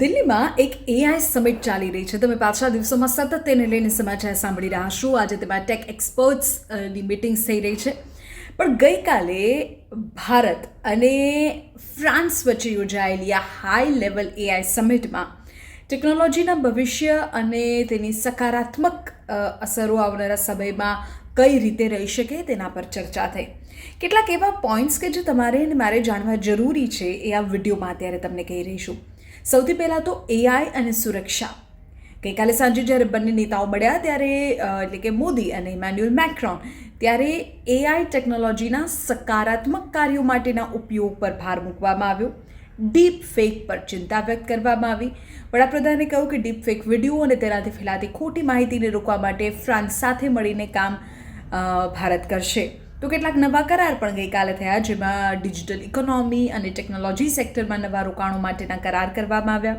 દિલ્હીમાં એક AI summit ચાલી રહી છે. તમે પાછલા દિવસોમાં સતત તેને લઈને સમાચાર સાંભળી રહ્યા છો. આજે તેમાં ટેક એક્સપર્ટ્સની મિટિંગ્સ થઈ રહી છે. પણ ગઈકાલે ભારત અને ફ્રાન્સ વચ્ચે યોજાયેલી આ હાઈ લેવલ એઆઈ સમિટમાં ટેકનોલોજીના ભવિષ્ય અને તેની સકારાત્મક અસરો આવનારા સમયમાં કઈ રીતે રહી શકે તેના પર ચર્ચા થઈ. કેટલાક એવા પોઈન્ટ્સ કે જે તમારે અને મારે જાણવા જરૂરી છે એ આ વિડીયોમાં અત્યારે તમને કહી રહીશું. સૌથી પહેલાં તો એઆઈ અને સુરક્ષા. ગઈકાલે સાંજે જ્યારે બંને નેતાઓ મળ્યા ત્યારે એટલે કે મોદી અને ઇમેન્યુઅલ મેક્રોન, ત્યારે એઆઈ ટેકનોલોજીના સકારાત્મક કાર્યો માટેના ઉપયોગ પર ભાર મૂકવામાં આવ્યો. ડીપ ફેક પર ચિંતા વ્યક્ત કરવામાં આવી. વડાપ્રધાને કહ્યું કે ડીપ ફેક વિડીયો અને તેનાથી ફેલાતી ખોટી માહિતીને રોકવા માટે ફ્રાન્સ સાથે મળીને કામ ભારત કરશે. તો કેટલાક નવા કરાર પણ ગઈકાલે થયા, જેમાં ડિજિટલ ઇકોનોમી અને ટેકનોલોજી સેક્ટરમાં નવા રોકાણો માટેના કરાર કરવામાં આવ્યા.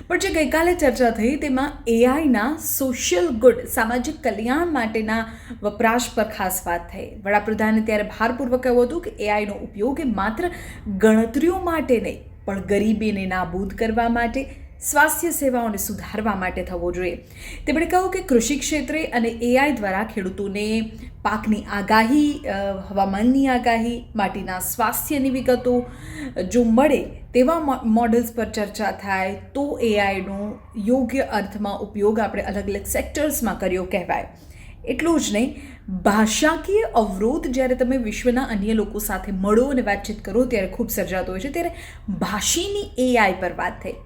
પણ જે ગઈકાલે ચર્ચા થઈ તેમાં એઆઈના સોશિયલ ગુડ, સામાજિક કલ્યાણ માટેના વપરાશ પર ખાસ વાત થઈ. વડાપ્રધાને ત્યારે ભારપૂર્વક કહ્યું હતું કે એઆઈનો ઉપયોગ એ માત્ર ગણતરીઓ માટે નહીં, પણ ગરીબીને નાબૂદ કરવા માટે, સ્વાસ્થ્ય સેવાઓને સુધારવા માટે થવો જોઈએ. તેમણે કહ્યું કે કૃષિ ક્ષેત્રે અને એઆઈ દ્વારા ખેડૂતોને પાકની આગાહી, હવામાનની આગાહી, માટીના સ્વાસ્થ્યની વિગતો જો મળે તેવા મોડલ્સ પર ચર્ચા થાય તો એઆઈનો યોગ્ય અર્થમાં ઉપયોગ આપણે અલગ અલગ સેક્ટર્સમાં કર્યો કહેવાય. એટલું જ નહીં, ભાષાકીય અવરોધ જ્યારે તમે વિશ્વના અન્ય લોકો સાથે મળો અને વાતચીત કરો ત્યારે ખૂબ સર્જાતો હોય છે, ત્યારે ભાષીની એઆઈ પર વાત થઈ.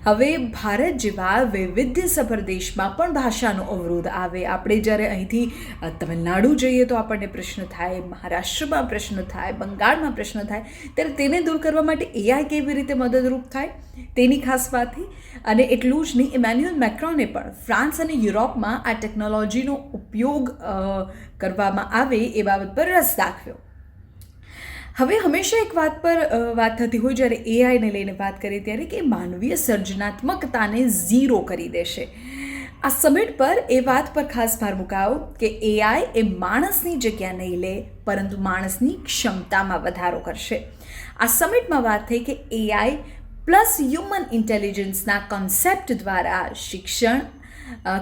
હવે ભારત જેવા વૈવિધ્યસભર દેશમાં પણ ભાષાનો અવરોધ આવે. આપણે જ્યારે અહીંથી તમિલનાડુ જઈએ તો આપણને પ્રશ્ન થાય, મહારાષ્ટ્રમાં પ્રશ્ન થાય, બંગાળમાં પ્રશ્ન થાય, ત્યારે તેને દૂર કરવા માટે એઆઈ કેવી રીતે મદદરૂપ થાય તેની ખાસ વાત થઈ. અને એટલું જ નહીં, ઇમેન્યુઅલ મેક્રોને પણ ફ્રાન્સ અને યુરોપમાં આ ટેકનોલોજીનો ઉપયોગ કરવામાં આવે એ બાબત પર રસ દાખવ્યો. હવે હંમેશા એક વાત પર વાત થતી હોય જ્યારે એઆઈને લઈને વાત કરીએ ત્યારે કે માનવીય સર્જનાત્મકતાને ઝીરો કરી દેશે. આ સમિટ પર એ વાત પર ખાસ ભાર મુકાયો કે એઆઈ એ માણસની જગ્યા નહીં લે, પરંતુ માણસની ક્ષમતામાં વધારો કરશે. આ સમિટમાં વાત થઈ કે એઆઈ પ્લસ હ્યુમન ઇન્ટેલિજન્સના કોન્સેપ્ટ દ્વારા શિક્ષણ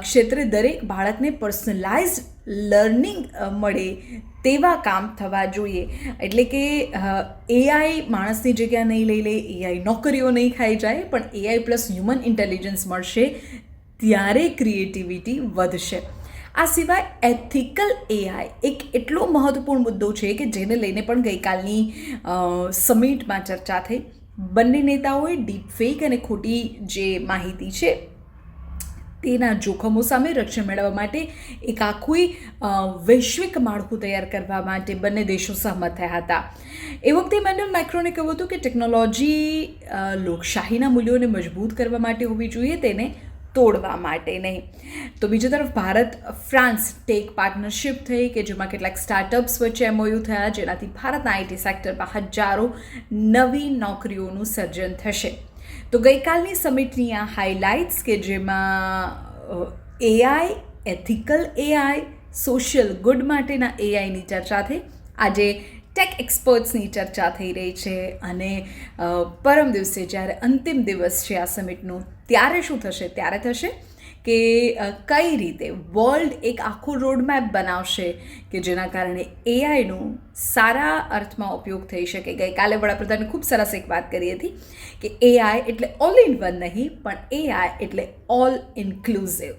ક્ષેત્રે દરેક બાળકને પર્સનલાઇઝ્ડ લર્નિંગ મળે તેવા કામ થવા જોઈએ. એટલે કે એઆઈ માણસની જગ્યા નહીં લઈ લે, એઆઈ નોકરીઓ નહીં ખાઈ જાય, પણ એઆઈ પ્લસ હ્યુમન ઇન્ટેલિજન્સ મળશે ત્યારે ક્રિએટિવિટી વધશે. આ સિવાય એથિકલ એઆઈ એક એટલો મહત્વપૂર્ણ મુદ્દો છે કે જેને લઈને પણ ગઈકાલની સમિટમાં ચર્ચા થઈ. બંને નેતાઓએ ડીપ ફેક અને ખોટી જે માહિતી છે તેના જોખમો સામે રક્ષણ મેળવવા માટે એક આખું વૈશ્વિક માળખું તૈયાર કરવા માટે બંને દેશો સહમત થયા હતા. એ વખતે ઇમેન્યુઅલ મેક્રોને કહ્યું હતું કે ટેકનોલોજી લોકશાહીના મૂલ્યોને મજબૂત કરવા માટે હોવી જોઈએ, તેને તોડવા માટે નહીં. તો બીજી તરફ ભારત ફ્રાન્સ ટેક પાર્ટનરશિપ થઈ કે જેમાં કેટલાક સ્ટાર્ટઅપ્સ વચ્ચે એમઓયુ થયા, જેનાથી ભારતના આઈટી સેક્ટરમાં હજારો નવી નોકરીઓનું સર્જન થશે. તો ગઈકાલની સમિટની આ હાઇલાઇટ્સ કે જેમાં AI, ethical AI, social good માટેના એઆઈની ચર્ચા થઈ. આજે ટેક એક્સપર્ટ્સની ચર્ચા થઈ રહી છે અને પરમ દિવસે જ્યારે અંતિમ દિવસ છે આ સમિટનું, ત્યારે શું થશે? ત્યારે થશે કે કઈ રીતે વર્લ્ડ એક આખું રોડમેપ બનાવશે કે જેના કારણે એઆઈનું સારા અર્થમાં ઉપયોગ થઈ શકે. ગઈકાલે વડાપ્રધાને ખૂબ સરસ એક વાત કરી હતી કે એઆઈ એટલે ઓલ ઇન વન નહીં, પણ એઆઈ એટલે ઓલ ઇન્ક્લુઝિવ.